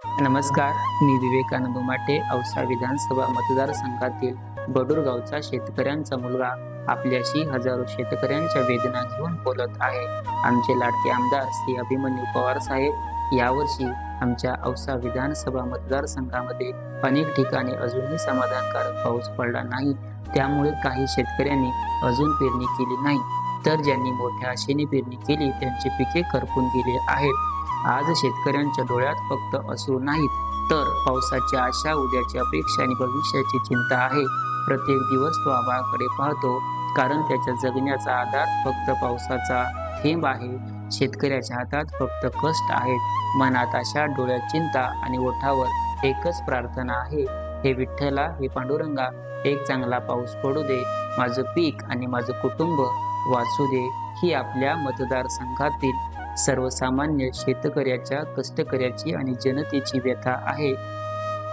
नमस्कार, मी विवेकानंद उमाटे, औसा विधानसभा मतदारसंघातील बडूर गावचा शेतकऱ्यांचा मुलगा आपल्याशी हजारो शेतकऱ्यांच्या वेदना घेऊन बोलत आहे. आमचे लाडके आमदार श्री अभिमन्यू पवार साहेब यावर्षी आमच्या औसा विधानसभा मतदारसंघामध्ये अनेक ठिकाणी अजूनही समाधानकारक पाऊस पडला नाही. त्यामुळे काही शेतकऱ्यांनी अजून पेरणी केली नाही, तर ज्यांनी मोठ्या आशेने पेरणी केली त्यांची पिके करपून गेली आहेत. आज शेतकऱ्यांच्या डोळ्यात फक्त अश्रू नाहीत, तर पावसाची आशा, उद्याची अपेक्षा आणि भविष्याची चिंता आहे. प्रत्येक दिवस तो आभाळाकडे पाहतो, कारण त्याच्या जगण्याचा आधार फक्त पावसाचा थेंब आहे. शेतकऱ्याच्या हातात फक्त कष्ट आहेत, मनात आशा, डोळ्यात चिंता आणि ओठावर एकच प्रार्थना आहे, हे विठ्ठला, हे पांडुरंगा, एक चांगला पाऊस पडू दे, माझं पीक आणि माझं कुटुंब वाचू दे. ही आपल्या मतदारसंघातील सर्वसामान्य शेतकऱ्याच्या, कष्टकऱ्याची आणि जनतेची व्यथा आहे.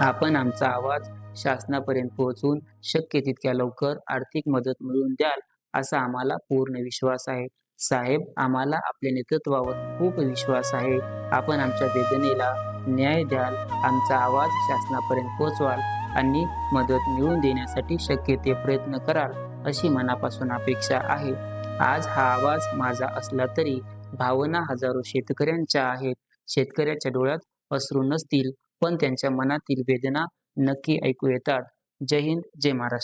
आपण आमचा आवाज शासनापर्यंत पोहोचवून शक्य तितक्या लवकर आर्थिक मदत मिळवून द्याल, असा आम्हाला पूर्ण विश्वास आहे. साहेब, आम्हाला आपल्या नेतृत्वावर खूप विश्वास आहे. आपण आमच्या वेदनेला न्याय द्याल, आमचा आवाज शासनापर्यंत पोहोचवाल आणि मदत मिळवून देण्यासाठी शक्य ते प्रयत्न कराल, अशी मनापासून अपेक्षा आहे. आज हा आवाज माझा असला तरी भावना हजारो शेतकऱ्यांच्या आहेत. शेतकऱ्याच्या डोळ्यात अश्रू नसतील, पण त्यांच्या मनातील वेदना नक्की ऐकू येतात. जय हिंद, जय महाराष्ट्र.